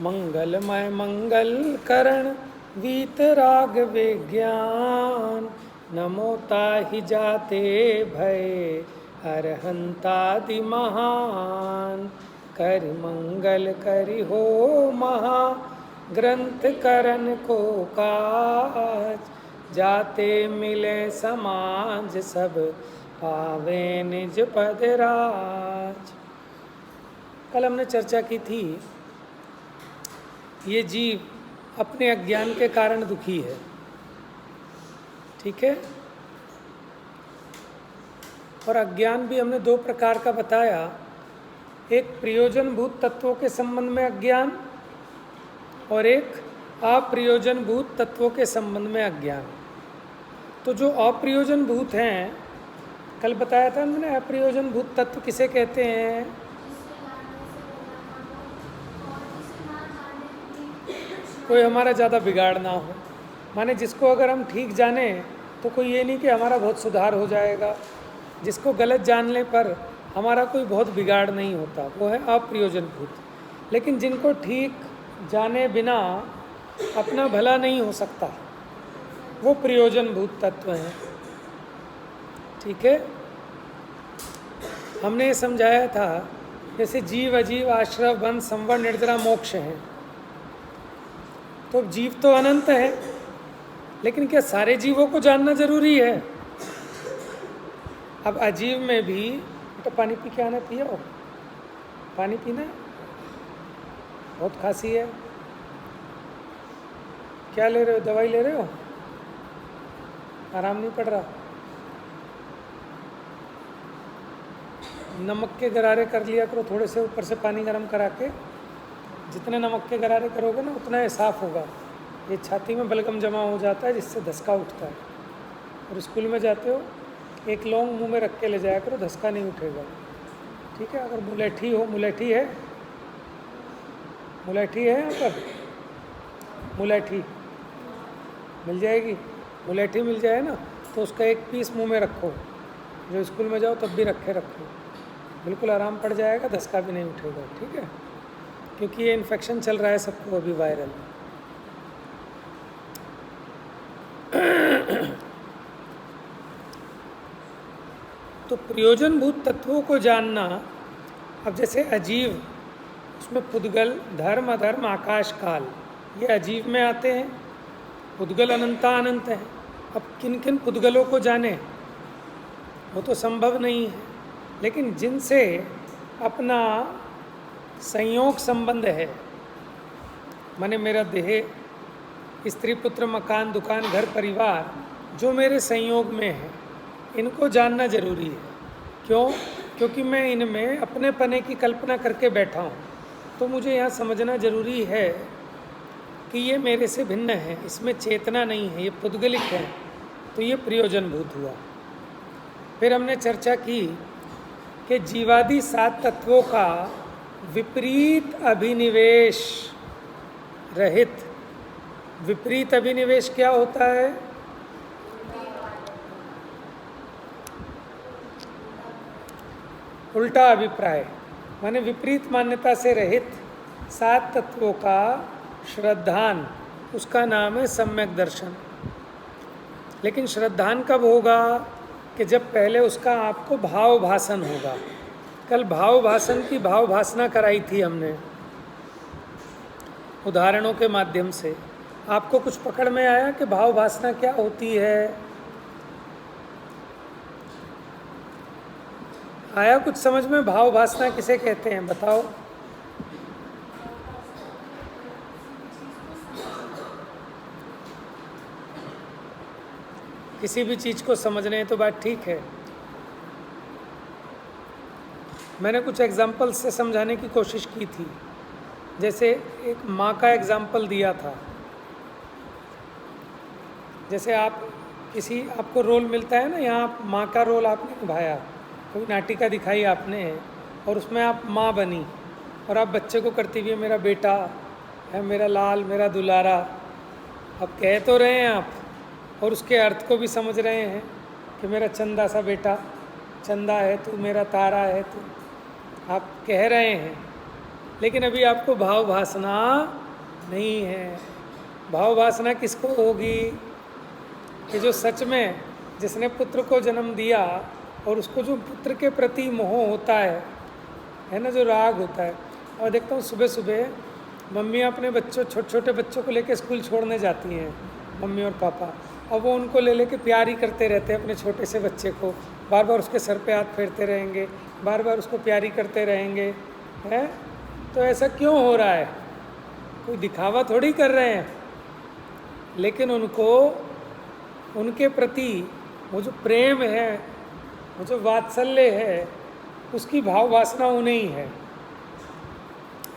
मंगलमय मंगल करण वीतराग विज्ञान, नमोता ही जाते भय अरहंतादि महान। करि मंगल करि हो महा ग्रंथ करण को काज, जाते मिले समाज सब पावे निज पद राज। कल हमने चर्चा की थी ये जीव अपने अज्ञान के कारण दुखी है, ठीक है। और अज्ञान भी हमने दो प्रकार का बताया, एक प्रयोजनभूत तत्वों के संबंध में अज्ञान और एक अप्रयोजनभूत तत्वों के संबंध में अज्ञान। तो जो अप्रयोजनभूत हैं, कल बताया था हमने अप्रयोजनभूत तत्व किसे कहते हैं। कोई हमारा ज़्यादा बिगाड़ ना हो, माने जिसको अगर हम ठीक जाने तो कोई ये नहीं कि हमारा बहुत सुधार हो जाएगा, जिसको गलत जानने पर हमारा कोई बहुत बिगाड़ नहीं होता, वो है अप्रयोजनभूत। लेकिन जिनको ठीक जाने बिना अपना भला नहीं हो सकता, वो प्रयोजनभूत तत्व हैं, ठीक है। हमने ये समझाया था जैसे जीव अजीव आश्रव बंध संवर निर्जरा मोक्ष हैं, तो जीव तो अनंत है, लेकिन क्या सारे जीवों को जानना जरूरी है। अब अजीव में भी तो पानी पी के आना, पियो पानी पीना, बहुत खांसी है। क्या ले रहे हो, दवाई ले रहे हो, आराम नहीं पड़ रहा। नमक के गरारे कर लिया करो, थोड़े से ऊपर से पानी गर्म करा के, जितने नमक के गरारे करोगे ना उतना ही साफ होगा। ये छाती में बलगम जमा हो जाता है जिससे धसका उठता है। और स्कूल में जाते हो एक लौंग मुंह में रख के ले जाया करो, धसका नहीं उठेगा, ठीक है। अगर मुलेठी हो, मुलेठी है, मुलेठी है यहाँ पर, मुलेठी मिल जाएगी, मुलेठी मिल जाए ना तो उसका एक पीस मुंह में रखो, जो स्कूल में जाओ तब भी रखो, बिल्कुल आराम पड़ जाएगा, धसका भी नहीं उठेगा, ठीक है। क्योंकि ये इन्फेक्शन चल रहा है सबको अभी, वायरल। तो प्रयोजनभूत तत्वों को जानना, अब जैसे अजीव, उसमें पुद्गल धर्म अधर्म आकाश काल, ये अजीव में आते हैं। पुद्गल अनंता अनंत है। अब किन किन पुद्गलों को जाने वो तो संभव नहीं है, लेकिन जिनसे अपना संयोग संबंध है, माने मेरा देह, स्त्री पुत्र मकान दुकान घर परिवार जो मेरे संयोग में है, इनको जानना जरूरी है। क्यों? क्योंकि मैं इनमें अपने पने की कल्पना करके बैठा हूँ, तो मुझे यहाँ समझना जरूरी है कि ये मेरे से भिन्न है, इसमें चेतना नहीं है, ये पुद्गलिक है, तो ये प्रयोजनभूत हुआ। फिर हमने चर्चा की कि जीवादि 7 तत्वों का विपरीत अभिनिवेश रहित, विपरीत अभिनिवेश क्या होता है? उल्टा अभिप्राय, माने विपरीत मान्यता से रहित 7 तत्वों का श्रद्धान, उसका नाम है सम्यक दर्शन। लेकिन श्रद्धान कब होगा? कि जब पहले उसका आपको भाव भाषण होगा। कल भाव भाषण की भाव भाषणा कराई थी हमने उदाहरणों के माध्यम से। आपको कुछ पकड़ में आया कि भाव भाषणा क्या होती है? आया कुछ समझ में? भाव भाषणा किसे कहते हैं बताओ? किसी भी चीज़ को समझने तो बात ठीक है। मैंने कुछ एग्जाम्पल से समझाने की कोशिश की थी। जैसे एक माँ का एग्जाम्पल दिया था। जैसे आप किसी, आपको रोल मिलता है ना, यहाँ माँ का रोल आपने निभाया, कोई नाटिका दिखाई आपने और उसमें आप माँ बनी और आप बच्चे को करती हुई मेरा बेटा है, मेरा लाल, मेरा दुलारा, अब कह तो रहे हैं आप और उसके अर्थ को भी समझ रहे हैं कि मेरा चंदा सा बेटा, चंदा है तू, मेरा तारा है तू, आप कह रहे हैं। लेकिन अभी आपको भाव वासना नहीं है। भाव वासना किसको होगी? कि जो सच में जिसने पुत्र को जन्म दिया और उसको जो पुत्र के प्रति मोह होता है ना, जो राग होता है। और देखता हूँ सुबह सुबह मम्मियाँ अपने बच्चों, छोटे छोटे बच्चों को लेकर स्कूल छोड़ने जाती हैं, मम्मी और पापा, और वो उनको ले लेके प्यार ही करते रहते हैं अपने छोटे से बच्चे को। बार बार उसके सर पे हाथ फेरते रहेंगे, बार बार उसको प्यारी करते रहेंगे, हैं? तो ऐसा क्यों हो रहा है? कोई दिखावा थोड़ी कर रहे हैं, लेकिन उनको उनके प्रति वो जो प्रेम है, वो जो वात्सल्य है, उसकी भाव वासना उन्हें ही है।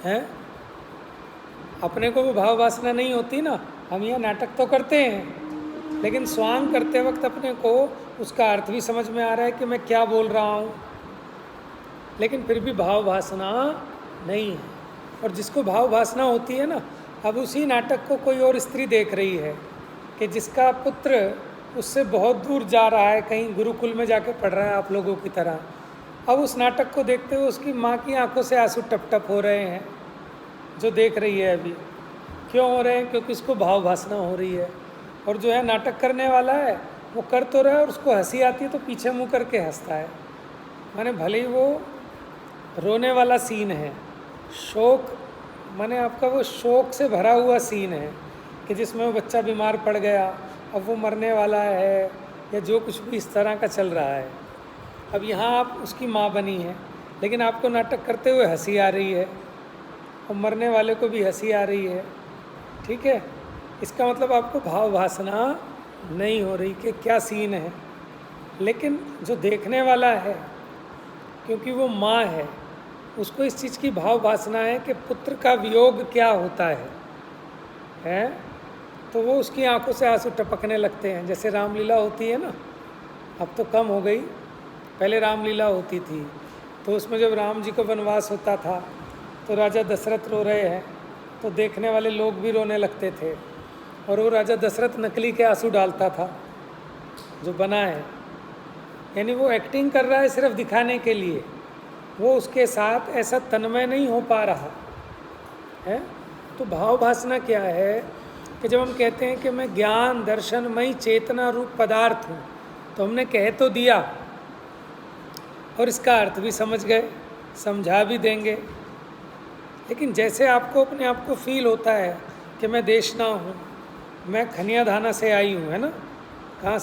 हैं? अपने को वो भाव वासना नहीं होती ना। हम यह नाटक तो करते हैं, लेकिन स्वांग करते वक्त अपने को उसका अर्थ भी समझ में आ रहा है कि मैं क्या बोल रहा हूँ, लेकिन फिर भी भाव वासना नहीं है। और जिसको भाव वासना होती है ना, अब उसी नाटक को कोई और स्त्री देख रही है कि जिसका पुत्र उससे बहुत दूर जा रहा है, कहीं गुरुकुल में जाके पढ़ रहा है आप लोगों की तरह। अब उस नाटक को देखते हुए उसकी माँ की आंखों से आंसू टप टप हो रहे हैं, जो देख रही है अभी। क्यों हो रहे हैं? क्योंकि उसको भाव वासना हो रही है। और जो है नाटक करने वाला है वो कर तो रहा है, और उसको हंसी आती है तो पीछे मुँह करके हंसता है। माने भले ही वो रोने वाला सीन है, शोक माने आपका वो शोक से भरा हुआ सीन है कि जिसमें वो बच्चा बीमार पड़ गया, अब वो मरने वाला है, या जो कुछ भी इस तरह का चल रहा है। अब यहाँ आप उसकी माँ बनी है, लेकिन आपको नाटक करते हुए हंसी आ रही है, और मरने वाले को भी हंसी आ रही है। ठीक है, इसका मतलब आपको भाव वासना नहीं हो रही कि क्या सीन है। लेकिन जो देखने वाला है, क्योंकि वो माँ है, उसको इस चीज़ की भाव वासना है कि पुत्र का वियोग क्या होता है? तो वो उसकी आंखों से आंसू टपकने लगते हैं। जैसे रामलीला होती है ना, अब तो कम हो गई, पहले रामलीला होती थी, तो उसमें जब राम जी को वनवास होता था तो राजा दशरथ रो रहे हैं, तो देखने वाले लोग भी रोने लगते थे, और वो राजा दशरथ नकली के आंसू डालता था जो बना है, यानी वो एक्टिंग कर रहा है सिर्फ दिखाने के लिए, वो उसके साथ ऐसा तन्मय नहीं हो पा रहा है। तो भाव वासना क्या है कि जब हम कहते हैं कि मैं ज्ञान दर्शनमयी चेतना रूप पदार्थ हूँ, तो हमने कह तो दिया और इसका अर्थ भी समझ गए, समझा भी देंगे, लेकिन जैसे आपको अपने आप को फील होता है कि मैं देशना हूँ, मैं खनिया धाना से आई हूँ, है ना? कहाँ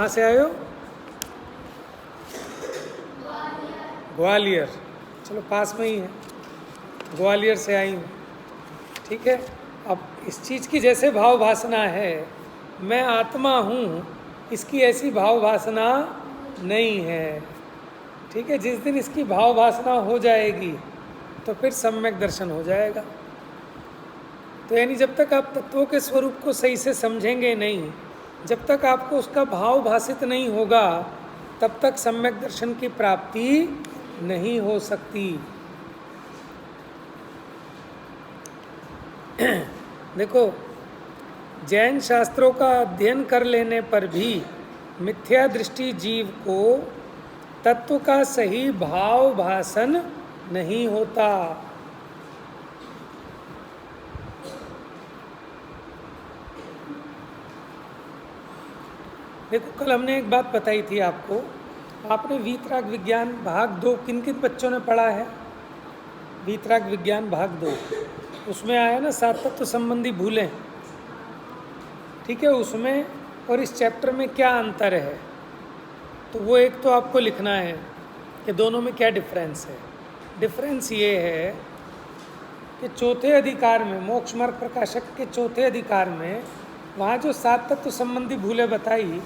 से आए हो? ग्वालियर। चलो पास में ही है, ग्वालियर से आई हूँ। ठीक है, अब इस चीज़ की जैसे भाव वासना है, मैं आत्मा हूँ, इसकी ऐसी भाव वासना नहीं है। ठीक है, जिस दिन इसकी भाव वासना हो जाएगी तो फिर सम्यक दर्शन हो जाएगा। तो यानी जब तक आप तत्वों के स्वरूप को सही से समझेंगे नहीं, जब तक आपको उसका भाव भासित नहीं होगा, तब तक सम्यक दर्शन की प्राप्ति नहीं हो सकती। देखो, जैन शास्त्रों का अध्ययन कर लेने पर भी मिथ्या दृष्टि जीव को तत्व का सही भाव भासन नहीं होता। देखो, कल हमने एक बात बताई थी आपको, आपने वीतराग विज्ञान भाग 2 किन किन बच्चों ने पढ़ा है? वीतराग विज्ञान भाग 2, उसमें आया ना 7 तत्व संबंधी भूलें। ठीक है, उसमें और इस चैप्टर में क्या अंतर है? तो वो एक तो आपको लिखना है कि दोनों में क्या डिफरेंस है। डिफरेंस ये है कि चौथे अधिकार में, मोक्ष मार्ग प्रकाशक के चौथे अधिकार में, वहाँ जो 7 तत्व संबंधी भूलें बताई,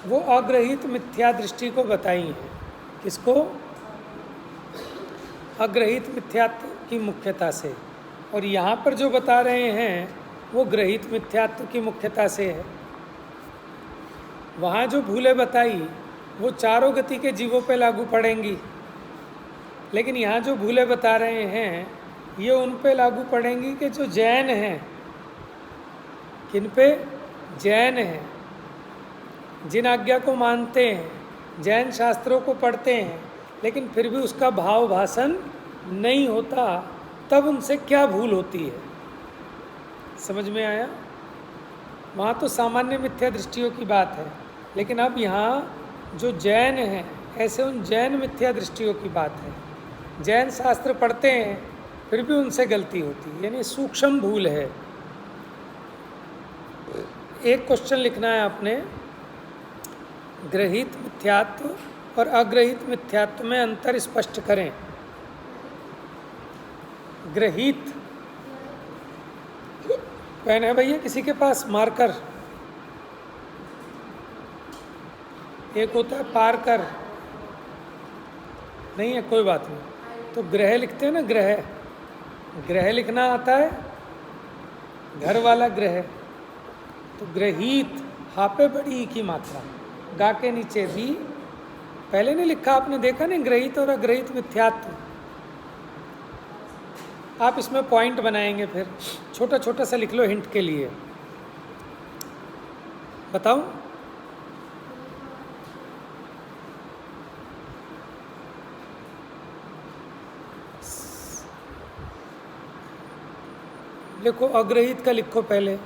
वो अग्रहित मिथ्या दृष्टि को बताई हैं। किसको? अग्रहित मिथ्यात्व की मुख्यता से। और यहाँ पर जो बता रहे हैं वो ग्रहित मिथ्यात्व की मुख्यता से है। वहाँ जो भूलें बताई वो चारों गति के जीवों पे लागू पड़ेंगी, लेकिन यहाँ जो भूलें बता रहे हैं ये उन पे लागू पड़ेंगी कि जो जैन हैं। किन पे? जैन हैं, जिन आज्ञा को मानते हैं, जैन शास्त्रों को पढ़ते हैं, लेकिन फिर भी उसका भाव भाषण नहीं होता, तब उनसे क्या भूल होती है? समझ में आया? वहाँ तो सामान्य मिथ्या दृष्टियों की बात है, लेकिन अब यहाँ जो जैन हैं, ऐसे उन जैन मिथ्या दृष्टियों की बात है। जैन शास्त्र पढ़ते हैं फिर भी उनसे गलती होती है, यानी सूक्ष्म भूल है। एक क्वेश्चन लिखना है आपने, ग्रहित मिथ्यात्व और अग्रहित मिथ्यात्व में अंतर स्पष्ट करें। ग्रहित पेन है भैया किसी के पास? मार्कर, एक होता है पारकर, नहीं है, कोई बात नहीं। तो ग्रह लिखते हैं ना, ग्रह, ग्रह लिखना आता है, घर वाला ग्रह। तो ग्रहित, हापे बड़ी ई की मात्रा, गा के नीचे भी। पहले नहीं लिखा आपने, देखा नहीं? ग्रहित और अग्रहित मिथ्यात्व। आप इसमें पॉइंट बनाएंगे, फिर छोटा छोटा सा लिख लो हिंट के लिए। बताओ। लिखो, अग्रहित का लिखो पहले।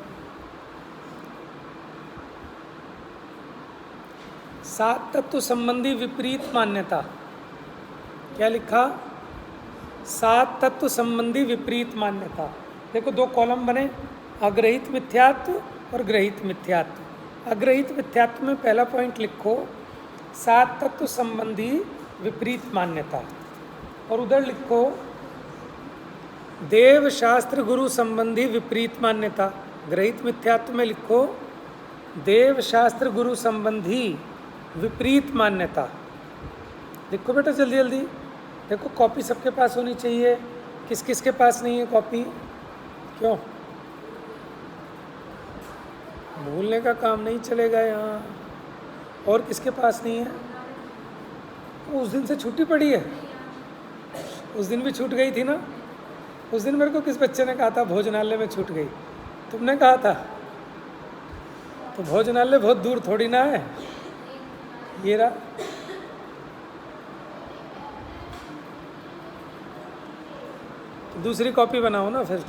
सात तत्व संबंधी विपरीत मान्यता। क्या लिखा? सात तत्व संबंधी विपरीत मान्यता। देखो, दो कॉलम बने, अग्रहित मिथ्यात्व और ग्रहित मिथ्यात्व। अग्रहित मिथ्यात्व में पहला पॉइंट लिखो, सात तत्व संबंधी विपरीत मान्यता, और उधर लिखो देव शास्त्र गुरु संबंधी विपरीत मान्यता। ग्रहित मिथ्यात्व में लिखो देव शास्त्र गुरु संबंधी विपरीत मान्यता। लिखो बेटा जल्दी जल्दी। देखो, कॉपी सबके पास होनी चाहिए। किस किस के पास नहीं है कॉपी? क्यों? भूलने का काम नहीं चलेगा यहाँ। और किसके पास नहीं है? उस दिन से छुट्टी पड़ी है, उस दिन भी छूट गई थी ना। उस दिन मेरे को किस बच्चे ने कहा था भोजनालय में छूट गई? तुमने कहा था। तो भोजनालय बहुत दूर थोड़ी ना है। ये रहा। तो दूसरी कॉपी बनाओ ना फिर।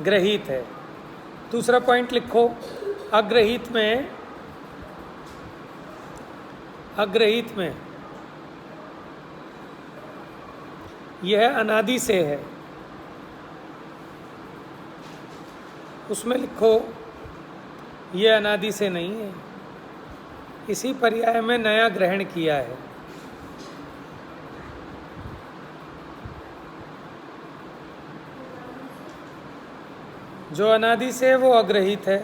ग्रहित है। दूसरा पॉइंट लिखो, अग्रहित में, अग्रहित में यह अनादि से है, उसमें लिखो यह अनादि से नहीं है, इसी पर्याय में नया ग्रहण किया है। जो अनादि से है वो अग्रहित है,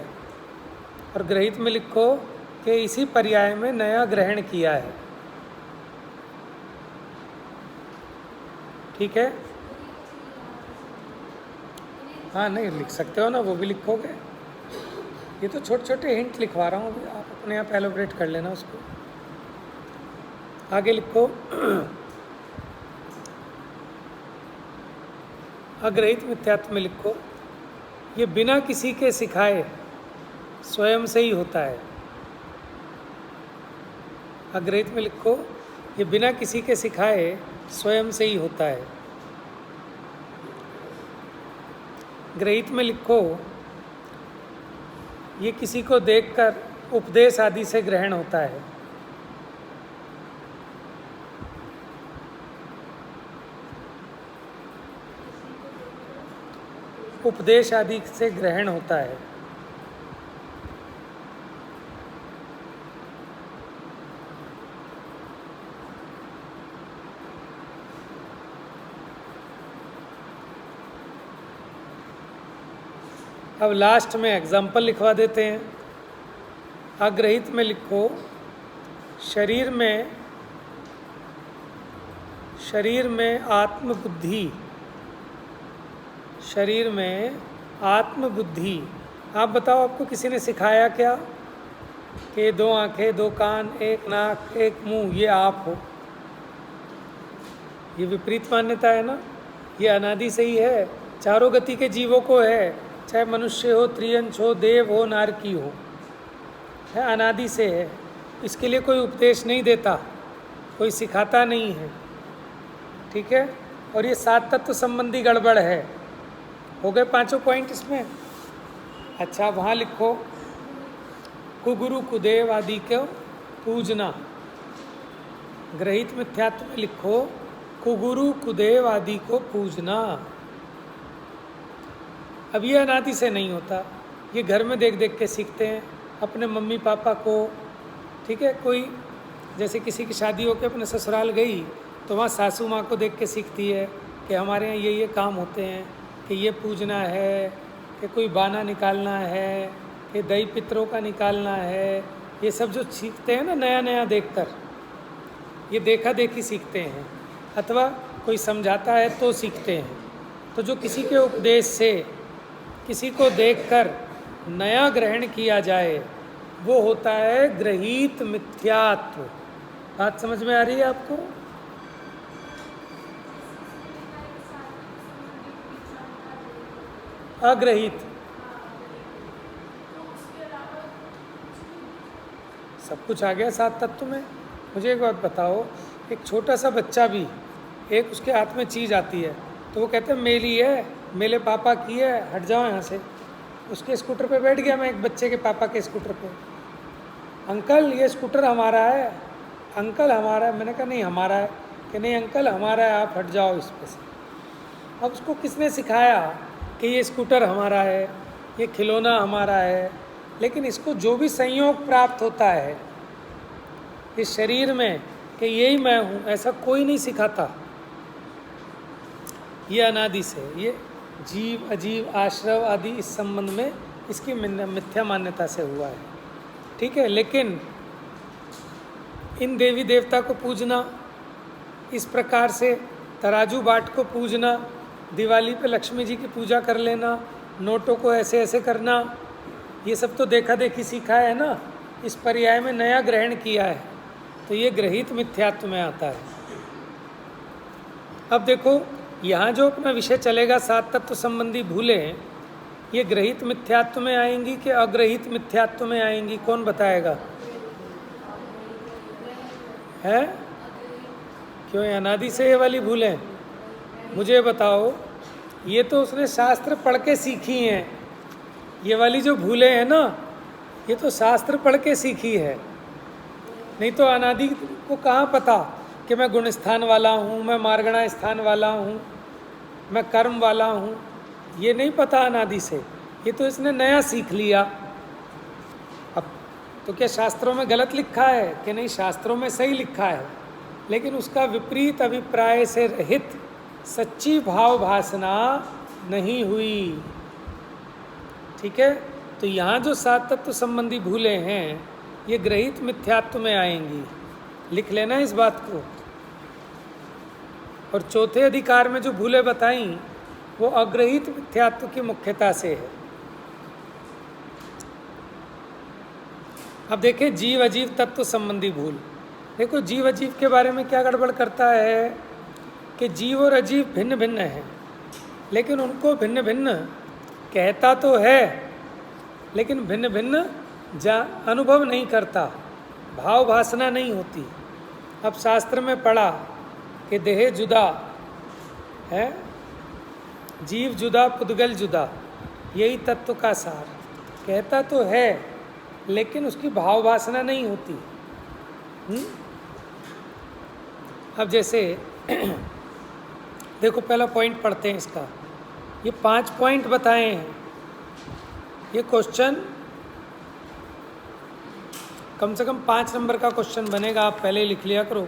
और ग्रहित में लिखो कि इसी पर्याय में नया ग्रहण किया है। ठीक है? हाँ, नहीं लिख सकते हो ना, वो भी लिखोगे। ये तो छोटे छोटे हिंट लिखवा रहा हूँ, आप अपने आप एलोबरेट कर लेना उसको। आगे लिखो, अग्रहित मिथ्यात्व में लिखो ये बिना किसी के सिखाए स्वयं से ही होता है। अग्रहित में लिखो ये बिना किसी के सिखाए स्वयं से ही होता है। ग्रहित में लिखो ये किसी को देखकर उपदेश आदि से ग्रहण होता है। उपदेश आदि से ग्रहण होता है। अब लास्ट में एग्जाम्पल लिखवा देते हैं। अग्रहित में लिखो शरीर में आत्मबुद्धि, शरीर में आत्मबुद्धि। आप बताओ, आपको किसी ने सिखाया क्या कि दो आंखें, दो कान, एक नाक, एक मुंह, ये आप हो? ये विपरीत मान्यता है ना। ये अनादि से ही है, चारों गति के जीवों को है, चाहे मनुष्य हो, त्रियंश हो, देव हो, नारकी हो, है, अनादि से है। इसके लिए कोई उपदेश नहीं देता, कोई सिखाता नहीं है, ठीक है। और ये 7 तत्व संबंधी गड़बड़ है। हो गए 5 पॉइंट इसमें। अच्छा, वहाँ लिखो कुगुरु कुदेव आदि को पूजना। ग्रहित मिथ्यात्व में लिखो कुगुरु कुदेव आदि को पूजना। अब ये अनादि से नहीं होता, ये घर में देख देख के सीखते हैं अपने मम्मी पापा को, ठीक है। कोई जैसे किसी की शादी होकर अपने ससुराल गई तो वहाँ सासू माँ को देख के सीखती है कि हमारे यहाँ ये काम होते हैं, कि ये पूजना है, कि कोई बाना निकालना है, कि दही पितरों का निकालना है। ये सब जो सीखते हैं ना नया नया देखकर, ये देखा देखी सीखते हैं, अथवा कोई समझाता है तो सीखते हैं। तो जो किसी के उपदेश से किसी को देखकर नया ग्रहण किया जाए वो होता है ग्रहीत मिथ्यात्व। बात समझ में आ रही है आपको? अग्रहित सब कुछ आ गया 7 तत्व में। मुझे एक बात बताओ, एक छोटा सा बच्चा भी, एक उसके हाथ में चीज़ आती है तो वो कहते हैं मेरी है, मेरे पापा की है, हट जाओ यहाँ से। उसके स्कूटर पे बैठ गया मैं, एक बच्चे के पापा के स्कूटर पे, अंकल ये स्कूटर हमारा है, अंकल हमारा है। मैंने कहा नहीं हमारा है, कि नहीं अंकल हमारा है, आप हट जाओ इस पे से। अब उसको किसने सिखाया कि ये स्कूटर हमारा है, ये खिलौना हमारा है? लेकिन इसको जो भी संयोग प्राप्त होता है इस शरीर में कि यही मैं हूँ, ऐसा कोई नहीं सिखाता। ये अनादि से, ये जीव अजीव आश्रव आदि इस संबंध में इसकी मिथ्या मान्यता से हुआ है, ठीक है। लेकिन इन देवी देवता को पूजना, इस प्रकार से तराजू बाट को पूजना, दिवाली पे लक्ष्मी जी की पूजा कर लेना, नोटों को ऐसे ऐसे करना, ये सब तो देखा देखी सीखा है ना। इस पर्याय में नया ग्रहण किया है तो ये ग्रहित मिथ्यात्व में आता है। अब देखो यहाँ जो अपना विषय चलेगा 7 तत्व संबंधी भूलें, ये ग्रहित मिथ्यात्व में आएंगी कि अग्रहित मिथ्यात्व में आएंगी? कौन बताएगा? है क्यों अनादि से ये वाली भूलें? मुझे बताओ, ये तो उसने शास्त्र पढ़ के सीखी हैं। ये वाली जो भूलें हैं ना, ये तो शास्त्र पढ़ के सीखी है। नहीं तो अनादि को कहाँ पता कि मैं गुण स्थान वाला हूँ, मैं मार्गणा स्थान वाला हूँ, मैं कर्म वाला हूँ? ये नहीं पता अनादि से, ये तो इसने नया सीख लिया। अब तो क्या शास्त्रों में गलत लिखा है कि नहीं? शास्त्रों में सही लिखा है, लेकिन उसका विपरीत अभिप्राय से रहित सच्ची भाव भासना नहीं हुई, ठीक है। तो यहाँ जो 7 तत्व संबंधी भूलें हैं ये ग्रहित मिथ्यात्व में आएंगी, लिख लेना इस बात को। और चौथे अधिकार में जो भूलें बताई वो अग्रहित मिथ्यात्व की मुख्यता से है। अब देखें जीव अजीव तत्व संबंधी भूल। देखो जीव अजीव के बारे में क्या गड़बड़ करता है कि जीव और अजीव भिन्न भिन्न हैं, लेकिन उनको भिन्न भिन्न कहता तो है, लेकिन भिन्न भिन्न अनुभव नहीं करता, भाव भासना नहीं होती। अब शास्त्र में पढ़ा कि देह जुदा है, जीव जुदा, पुद्गल जुदा, यही तत्व का सार। कहता तो है लेकिन उसकी भाव भासना नहीं होती। अब जैसे देखो पहला पॉइंट पढ़ते हैं इसका। ये 5 पॉइंट बताए हैं। ये क्वेश्चन कम से कम 5 नंबर का क्वेश्चन बनेगा, आप पहले ही लिख लिया करो।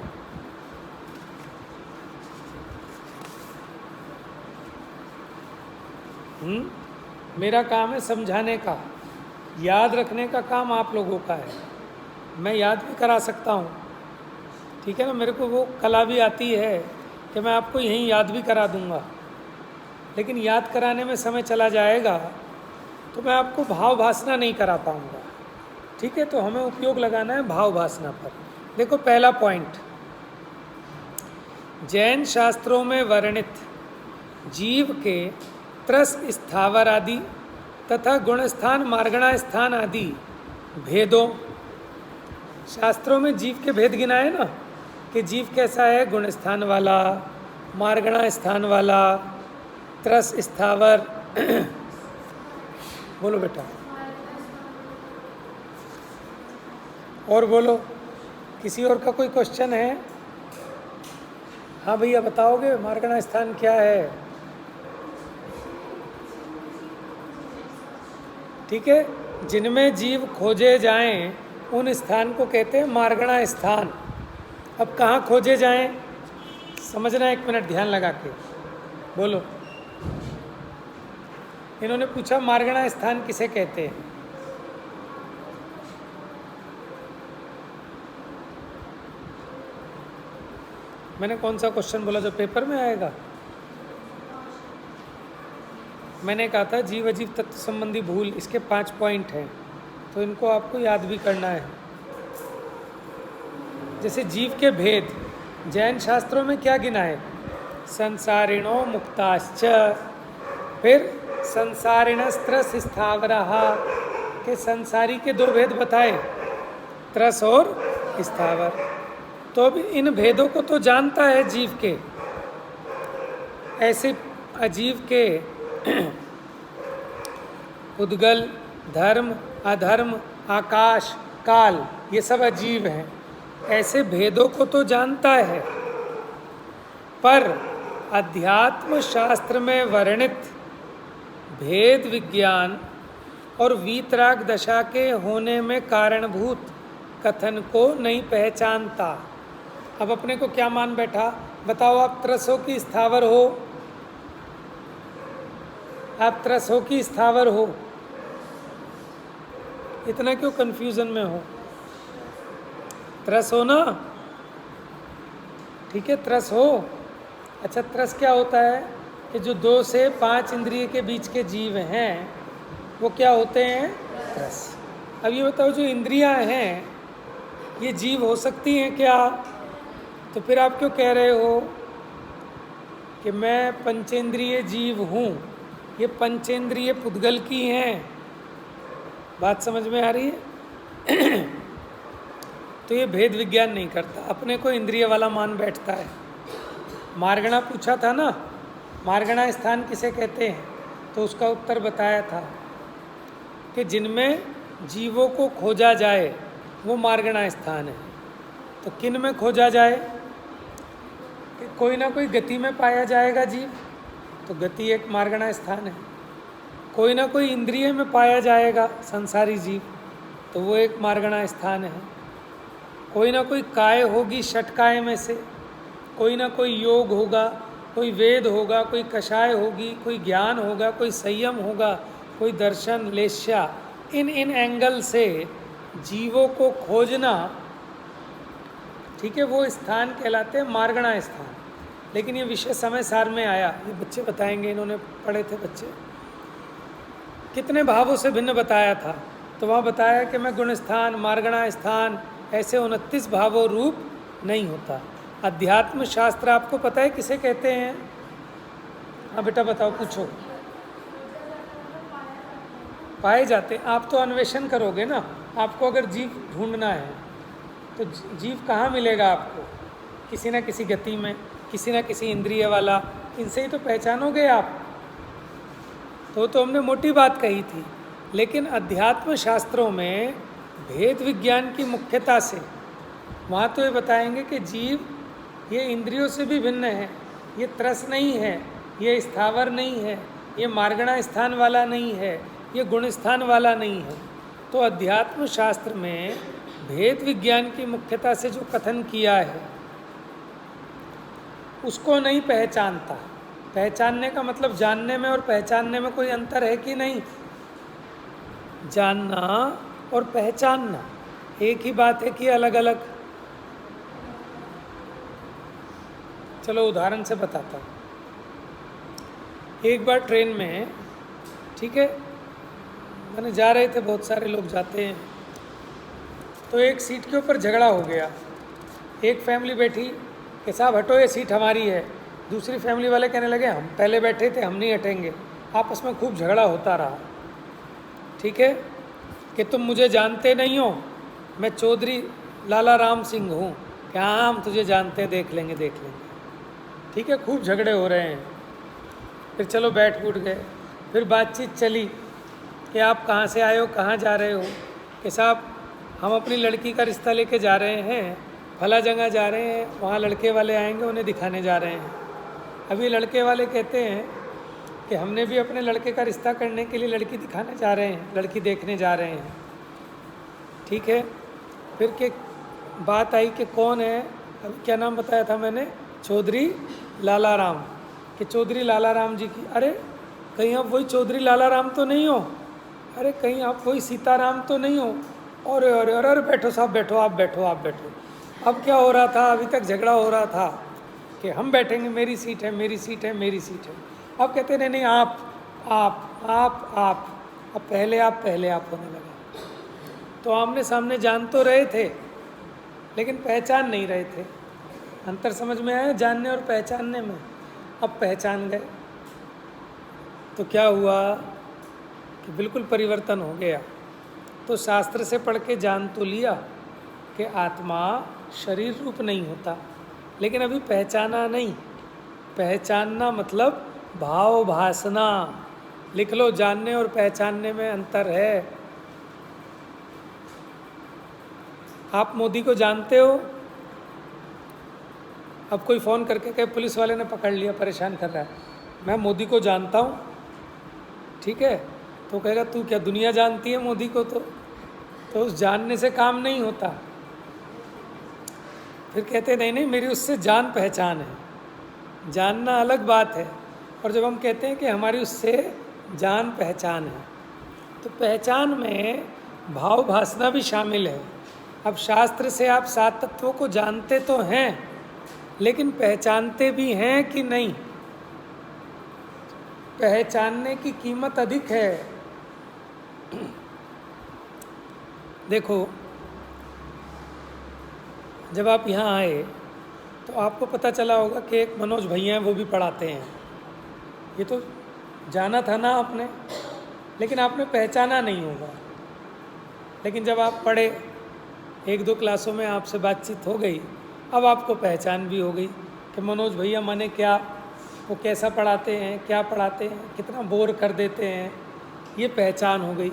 मेरा काम है समझाने का, याद रखने का काम आप लोगों का है। मैं याद भी करा सकता हूँ, ठीक है ना। मेरे को वो कला भी आती है कि मैं आपको यहीं याद भी करा दूँगा, लेकिन याद कराने में समय चला जाएगा तो मैं आपको भाव भासना नहीं करा पाऊँगा, ठीक है। तो हमें उपयोग लगाना है भाव भासना पर। देखो पहला पॉइंट, जैन शास्त्रों में वर्णित जीव के त्रस स्थावर आदि तथा गुणस्थान मार्गणा स्थान आदि भेदों। शास्त्रों में जीव के भेद गिनाए ना, कि जीव कैसा है, गुण स्थान वाला, मार्गणा स्थान वाला, त्रस स्थावर। बोलो बेटा, और बोलो, किसी और का कोई क्वेश्चन है? हाँ भैया बताओगे मार्गणा स्थान क्या है? ठीक है, जिनमें जीव खोजे जाएं उन स्थान को कहते हैं मार्गणा स्थान। अब कहाँ खोजे जाएं समझना, एक मिनट ध्यान लगा के बोलो। इन्होंने पूछा मार्गणा स्थान किसे कहते हैं? मैंने कौन सा क्वेश्चन बोला जो पेपर में आएगा? मैंने कहा था जीव अजीव तत्व संबंधी भूल, इसके 5 पॉइंट हैं, तो इनको आपको याद भी करना है। जैसे जीव के भेद जैन शास्त्रों में क्या गिना है? संसारिणो मुक्ताश्च, फिर संसारिणस्त्रस स्थावरः, के संसारी के 2 भेद बताए, त्रस और स्थावर। तो अब इन भेदों को तो जानता है जीव के, ऐसे अजीव के उद्गल, धर्म, अधर्म, आकाश, काल, ये सब अजीव हैं। ऐसे भेदों को तो जानता है, पर अध्यात्म शास्त्र में वर्णित भेद विज्ञान और वीतराग दशा के होने में कारणभूत कथन को नहीं पहचानता। अब अपने को क्या मान बैठा? बताओ, आप त्रस हो कि स्थावर हो? आप त्रस हो कि स्थावर हो? इतना क्यों कंफ्यूजन में हो? त्रस हो ना? ठीक है, त्रस हो। अच्छा, त्रस क्या होता है? कि जो 2 से 5 इंद्रिय के बीच के जीव हैं वो क्या होते हैं? त्रस। अब ये बताओ, जो इंद्रियां हैं ये जीव हो सकती हैं क्या? तो फिर आप क्यों कह रहे हो कि मैं पंचेंद्रिय जीव हूँ? ये पंचेंद्रिय पुद्गल की हैं। बात समझ में आ रही है? तो ये भेद विज्ञान नहीं करता, अपने को इंद्रिय वाला मान बैठता है। मार्गणा पूछा था ना, मार्गणा स्थान किसे कहते हैं? तो उसका उत्तर बताया था कि जिनमें जीवों को खोजा जाए वो मार्गणा स्थान है। तो किन में खोजा जाए? कि कोई ना कोई गति में पाया जाएगा जीव, तो गति एक मार्गणा स्थान है। कोई ना कोई इंद्रिय में पाया जाएगा संसारी जीव, तो वो एक मार्गणा स्थान है। कोई ना कोई काय होगी षटकाय में से, कोई ना कोई योग होगा, कोई वेद होगा, कोई कषाय होगी, कोई ज्ञान होगा, कोई संयम होगा, कोई दर्शन, लेस्या। इन एंगल से जीवों को खोजना, ठीक है, वो स्थान कहलाते हैं मार्गणा स्थान। लेकिन ये विषय समय सार में आया, ये बच्चे बताएंगे, इन्होंने पढ़े थे बच्चे। कितने भावों से भिन्न बताया था, तो वहाँ बताया कि मैं गुण स्थान, मार्गणा स्थान, ऐसे 29 भावों रूप नहीं होता। अध्यात्म शास्त्र आपको पता है किसे कहते हैं? हाँ बेटा बताओ, पूछो। पाए जाते, आप तो अन्वेषण करोगे ना। आपको अगर जीव ढूंढना है तो जीव कहाँ मिलेगा आपको? किसी न किसी गति में, किसी न किसी इंद्रिय वाला, इनसे ही तो पहचानोगे आप। तो हमने मोटी बात कही थी। लेकिन अध्यात्म शास्त्रों में भेद विज्ञान की मुख्यता से वहाँ तो ये बताएंगे कि जीव ये इंद्रियों से भी भिन्न है, ये त्रस नहीं है, ये स्थावर नहीं है, ये मार्गणा स्थान वाला नहीं है, ये गुण स्थान वाला नहीं है। तो अध्यात्म शास्त्र में भेद विज्ञान की मुख्यता से जो कथन किया है उसको नहीं पहचानता। पहचानने का मतलब जानने में और पहचानने में कोई अंतर है कि नहीं? जानना और पहचानना एक ही बात है कि अलग अलग? चलो उदाहरण से बताता हूँ। एक बार ट्रेन में, ठीक है, मैंने जा रहे थे, बहुत सारे लोग जाते हैं, तो एक सीट के ऊपर झगड़ा हो गया। एक फैमिली बैठी कि साहब हटो, ये सीट हमारी है। दूसरी फैमिली वाले कहने लगे हम पहले बैठे थे, हम नहीं हटेंगे। आपस में खूब झगड़ा होता रहा। ठीक है, कि तुम मुझे जानते नहीं हो, मैं चौधरी लाला राम सिंह हूँ। क्या हम तुझे जानते हैं, देख लेंगे देख लेंगे। ठीक है, खूब झगड़े हो रहे हैं। फिर चलो बैठ उठ गए। फिर बातचीत चली कि आप कहाँ से आए हो, कहाँ जा रहे हो। कि साहब हम अपनी लड़की का रिश्ता लेके जा रहे हैं, फला जगह जा रहे हैं, वहाँ लड़के वाले आएंगे, उन्हें दिखाने जा रहे हैं। अभी लड़के वाले कहते हैं कि हमने भी अपने लड़के का रिश्ता करने के लिए लड़की दिखाने जा रहे हैं, लड़की देखने जा रहे हैं। ठीक है, फिर के बात आई कि कौन है, अभी क्या नाम बताया था मैंने, चौधरी लाला राम, कि चौधरी लाला राम जी की। अरे कहीं आप वही चौधरी लाला राम तो नहीं हो, अरे कहीं आप वही सीताराम तो नहीं हो। अरे अरे अरे अरे बैठो साहब, बैठो, आप बैठो, आप बैठो। अब क्या हो रहा था, अभी तक झगड़ा हो रहा था कि हम बैठेंगे, मेरी सीट है, मेरी सीट है, मेरी सीट है। अब कहते नहीं नहीं, आप अब पहले आप होने लगा। तो आमने सामने जान तो रहे थे लेकिन पहचान नहीं रहे थे। अंतर समझ में आया जानने और पहचानने में। अब पहचान गए तो क्या हुआ कि बिल्कुल परिवर्तन हो गया। तो शास्त्र से पढ़ के जान तो लिया कि आत्मा शरीर रूप नहीं होता, लेकिन अभी पहचाना नहीं। पहचानना मतलब भाव भासना। लिख लो, जानने और पहचानने में अंतर है। आप मोदी को जानते हो, अब कोई फ़ोन करके कहे पुलिस वाले ने पकड़ लिया, परेशान कर रहा है, मैं मोदी को जानता हूँ, ठीक है, तो कहेगा तू क्या दुनिया जानती है मोदी को? तो उस जानने से काम नहीं होता। फिर कहते नहीं नहीं, मेरी उससे जान पहचान है। जानना अलग बात है, और जब हम कहते हैं कि हमारी उससे जान पहचान है, तो पहचान में भाव भासना भी शामिल है। अब शास्त्र से आप 7 तत्वों को जानते तो हैं, लेकिन पहचानते भी हैं कि नहीं? पहचानने की कीमत अधिक है। देखो, जब आप यहाँ आए तो आपको पता चला होगा कि एक मनोज भैया हैं, वो भी पढ़ाते हैं। ये तो जाना था ना आपने, लेकिन आपने पहचाना नहीं होगा। लेकिन जब आप पढ़े, 1-2 क्लासों में आपसे बातचीत हो गई, अब आपको पहचान भी हो गई कि मनोज भैया माने क्या, वो कैसा पढ़ाते हैं, क्या पढ़ाते हैं, कितना बोर कर देते हैं, ये पहचान हो गई,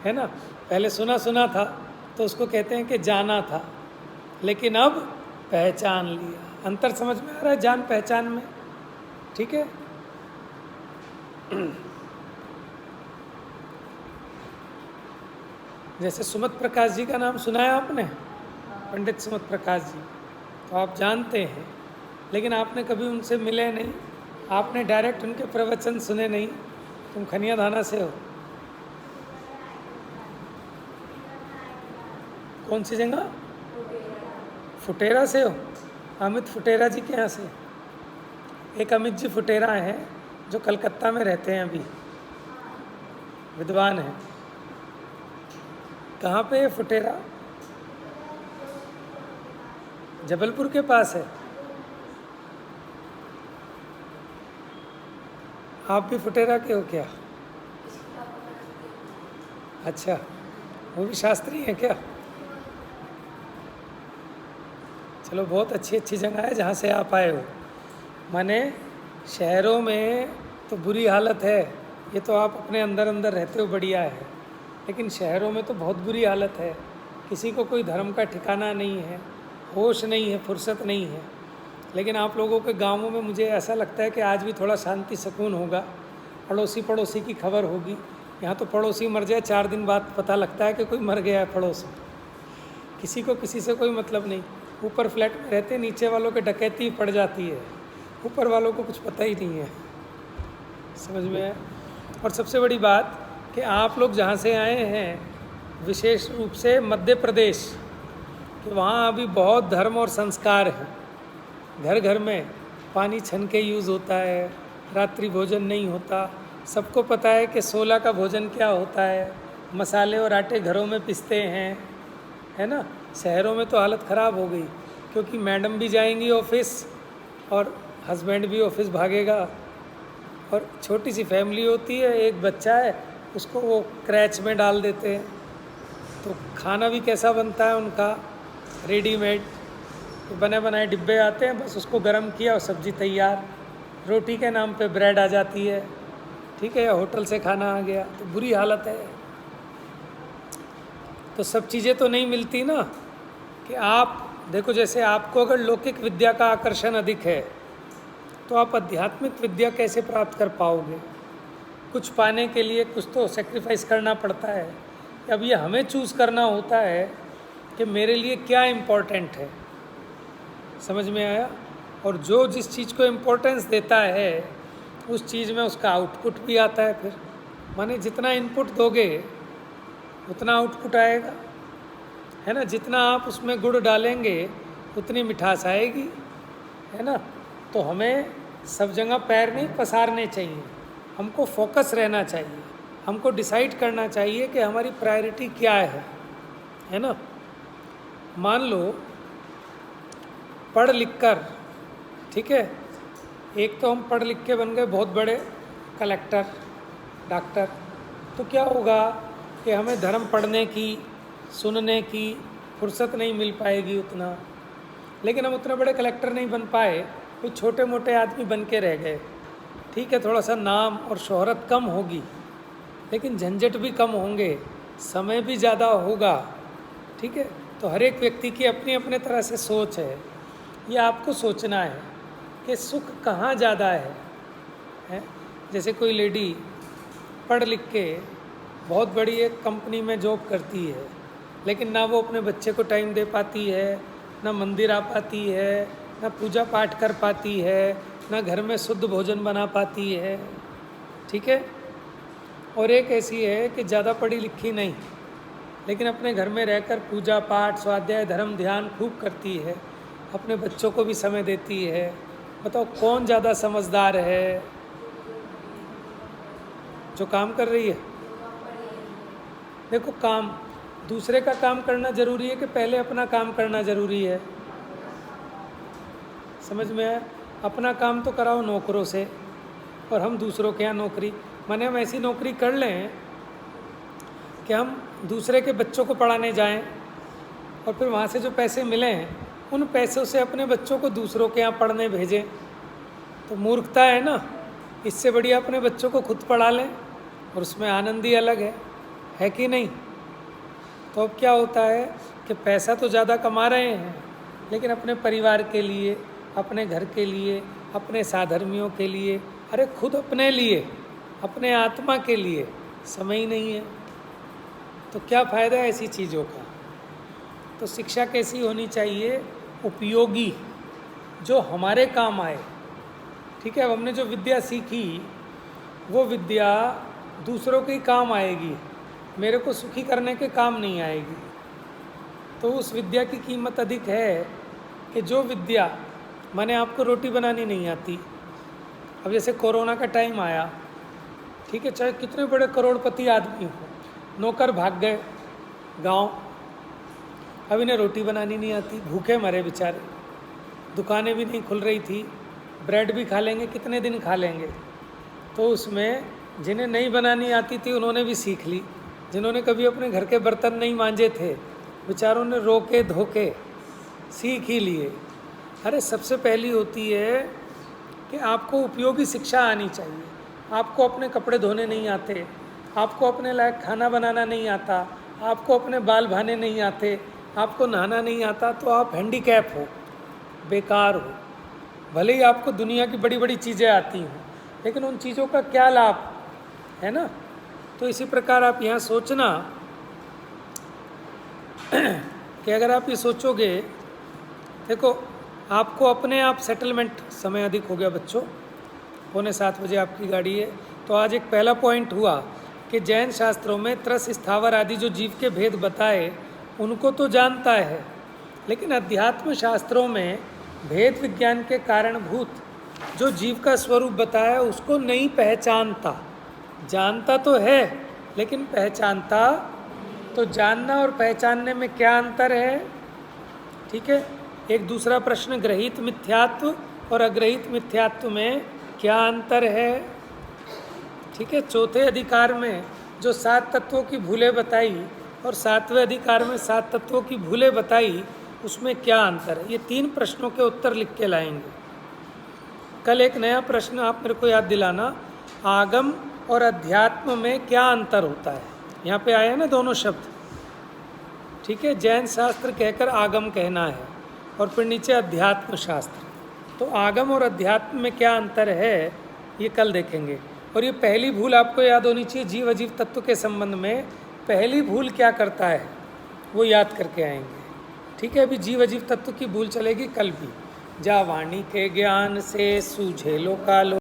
है ना। पहले सुना सुना था तो उसको कहते हैं कि जाना था, लेकिन अब पहचान लिया। अंतर समझ में आ रहा है जान पहचान में? ठीक है। जैसे सुमत प्रकाश जी का नाम सुना है आपने, पंडित सुमत प्रकाश जी, तो आप जानते हैं, लेकिन आपने कभी उनसे मिले नहीं, आपने डायरेक्ट उनके प्रवचन सुने नहीं। तुम खनिया धाना से हो? कौन सी जगह? फुटेरा से हो? अमित फुटेरा जी के यहाँ से? एक अमित जी फुटेरा हैं जो कलकत्ता में रहते हैं, अभी विद्वान हैं। कहाँ पे है फुटेरा? जबलपुर के पास है। आप भी फुटेरा के हो क्या? अच्छा, वो भी शास्त्री हैं क्या? चलो, बहुत अच्छी अच्छी जगह है जहाँ से आप आए हो। माने शहरों में तो बुरी हालत है, ये तो आप अपने अंदर अंदर रहते हो, बढ़िया है, लेकिन शहरों में तो बहुत बुरी हालत है। किसी को कोई धर्म का ठिकाना नहीं है, होश नहीं है, फुर्सत नहीं है। लेकिन आप लोगों के गांवों में मुझे ऐसा लगता है कि आज भी थोड़ा शांति सुकून होगा, पड़ोसी पड़ोसी की खबर होगी। यहाँ तो पड़ोसी मर जाए 4 दिन बाद पता लगता है कि कोई मर गया है पड़ोस में। किसी को किसी से कोई मतलब नहीं। ऊपर फ्लैट में रहते, नीचे वालों के डकैती पड़ जाती है, ऊपर वालों को कुछ पता ही नहीं है। समझ में आया? और सबसे बड़ी बात कि आप लोग जहाँ से आए हैं, विशेष रूप से मध्य प्रदेश, कि वहाँ अभी बहुत धर्म और संस्कार है। घर घर में पानी छन के यूज़ होता है, रात्रि भोजन नहीं होता। सबको पता है कि 16 का भोजन क्या होता है। मसाले और आटे घरों में पिसते हैं, है ना। शहरों में तो हालत ख़राब हो गई, क्योंकि मैडम भी जाएंगी ऑफिस और हस्बैंड भी ऑफिस भागेगा, और छोटी सी फैमिली होती है, एक बच्चा है, उसको वो क्रैच में डाल देते हैं। तो खाना भी कैसा बनता है उनका, रेडीमेड, तो बने बनाए डिब्बे आते हैं, बस उसको गर्म किया और सब्ज़ी तैयार, रोटी के नाम पे ब्रेड आ जाती है, ठीक है, या होटल से खाना आ गया। तो बुरी हालत है। तो सब चीज़ें तो नहीं मिलती ना, कि आप देखो, जैसे आपको अगर लौकिक विद्या का आकर्षण अधिक है तो आप आध्यात्मिक विद्या कैसे प्राप्त कर पाओगे? कुछ पाने के लिए कुछ तो सेक्रीफाइस करना पड़ता है। अब ये हमें चूज़ करना होता है कि मेरे लिए क्या इम्पोर्टेंट है। समझ में आया? और जो जिस चीज़ को इम्पोर्टेंस देता है उस चीज़ में उसका आउटपुट भी आता है। फिर माने जितना इनपुट दोगे उतना आउटपुट आएगा, है ना। जितना आप उसमें गुड़ डालेंगे उतनी मिठास आएगी, है ना। तो हमें सब जगह पैर नहीं पसारने चाहिए, हमको फोकस रहना चाहिए, हमको डिसाइड करना चाहिए कि हमारी प्रायोरिटी क्या है ना। मान लो पढ़ लिख कर, ठीक है, एक तो हम पढ़ लिख के बन गए बहुत बड़े कलेक्टर, डॉक्टर, तो क्या होगा कि हमें धर्म पढ़ने की, सुनने की फुर्सत नहीं मिल पाएगी उतना। लेकिन हम उतने बड़े कलेक्टर नहीं बन पाए, कोई छोटे मोटे आदमी बन के रह गए, ठीक है। थोड़ा सा नाम और शोहरत कम होगी, लेकिन झंझट भी कम होंगे, समय भी ज़्यादा होगा, ठीक है। तो हर एक व्यक्ति की अपनी अपने तरह से सोच है। ये आपको सोचना है कि सुख कहाँ ज़्यादा है। जैसे कोई लेडी पढ़ लिख के बहुत बड़ी एक कंपनी में जॉब करती है, लेकिन ना वो अपने बच्चे को टाइम दे पाती है, ना मंदिर आ पाती है, ना पूजा पाठ कर पाती है, ना घर में शुद्ध भोजन बना पाती है, ठीक है। और एक ऐसी है कि ज़्यादा पढ़ी लिखी नहीं, लेकिन अपने घर में रहकर पूजा पाठ, स्वाध्याय, धर्म, ध्यान खूब करती है, अपने बच्चों को भी समय देती है। बताओ कौन ज़्यादा समझदार है? जो काम कर रही है। देखो, काम, दूसरे का काम करना ज़रूरी है कि पहले अपना काम करना ज़रूरी है? समझ में आया? अपना काम तो कराओ नौकरों से, और हम दूसरों के यहाँ नौकरी, माने हम ऐसी नौकरी कर लें कि हम दूसरे के बच्चों को पढ़ाने जाएं, और फिर वहाँ से जो पैसे मिलें उन पैसों से अपने बच्चों को दूसरों के यहाँ पढ़ने भेजें। तो मूर्खता है ना। इससे बढ़िया अपने बच्चों को खुद पढ़ा लें, और उसमें आनंद ही अलग है कि नहीं। तो अब क्या होता है कि पैसा तो ज़्यादा कमा रहे हैं, लेकिन अपने परिवार के लिए, अपने घर के लिए, अपने साधर्मियों के लिए, अरे खुद अपने लिए, अपने आत्मा के लिए समय ही नहीं है। तो क्या फ़ायदा है ऐसी चीज़ों का? तो शिक्षा कैसी होनी चाहिए? उपयोगी, जो हमारे काम आए, ठीक है। अब हमने जो विद्या सीखी वो विद्या दूसरों के काम आएगी, मेरे को सुखी करने के काम नहीं आएगी। तो उस विद्या की कीमत अधिक है कि जो विद्या, माने आपको रोटी बनानी नहीं आती, अब जैसे कोरोना का टाइम आया, ठीक है, चाहे कितने बड़े करोड़पति आदमी हो, नौकर भाग गए गांव, अब इन्हें रोटी बनानी नहीं आती, भूखे मरे बेचारे, दुकानें भी नहीं खुल रही थी, ब्रेड भी खा लेंगे, कितने दिन खा लेंगे। तो उसमें जिन्हें नहीं बनानी आती थी उन्होंने भी सीख ली, जिन्होंने कभी अपने घर के बर्तन नहीं मांजे थे बेचारों ने रोके धोके सीख ही लिए। अरे सबसे पहली होती है कि आपको उपयोगी शिक्षा आनी चाहिए। आपको अपने कपड़े धोने नहीं आते, आपको अपने लायक खाना बनाना नहीं आता, आपको अपने बाल भाने नहीं आते, आपको नहाना नहीं आता, तो आप हैंडीकैप हो, बेकार हो। भले ही आपको दुनिया की बड़ी बड़ी चीज़ें आती हैं, लेकिन उन चीज़ों का क्या लाभ है ना। तो इसी प्रकार आप यहाँ सोचना कि अगर आप ये सोचोगे, देखो आपको अपने आप सेटलमेंट, समय अधिक हो गया बच्चों, 6:45 बजे आपकी गाड़ी है। तो आज एक पहला पॉइंट हुआ कि जैन शास्त्रों में त्रस, स्थावर आदि जो जीव के भेद बताए उनको तो जानता है, लेकिन अध्यात्म शास्त्रों में भेद विज्ञान के कारणभूत जो जीव का स्वरूप बताया उसको नहीं पहचानता। जानता तो है लेकिन पहचानता, तो जानना और पहचानने में क्या अंतर है? ठीक है। एक दूसरा प्रश्न, ग्रहित मिथ्यात्व और अग्रहित मिथ्यात्व में क्या अंतर है? ठीक है। चौथे अधिकार में जो 7 तत्वों की भूलें बताई और 7वें अधिकार में 7 तत्वों की भूलें बताई, उसमें क्या अंतर है? ये 3 प्रश्नों के उत्तर लिख के लाएंगे। कल एक नया प्रश्न आप मेरे को याद दिलाना, आगम और अध्यात्म में क्या अंतर होता है? यहाँ पे आया ना दोनों शब्द, ठीक है। जैन शास्त्र कहकर आगम कहना है और फिर नीचे अध्यात्म शास्त्र। तो आगम और अध्यात्म में क्या अंतर है, ये कल देखेंगे। और ये पहली भूल आपको याद होनी चाहिए, जीव अजीव तत्व के संबंध में पहली भूल क्या करता है वो याद करके आएंगे, ठीक है। अभी जीव अजीव तत्व की भूल चलेगी कल भी। जा वाणी के ज्ञान से सूझे लो कालो।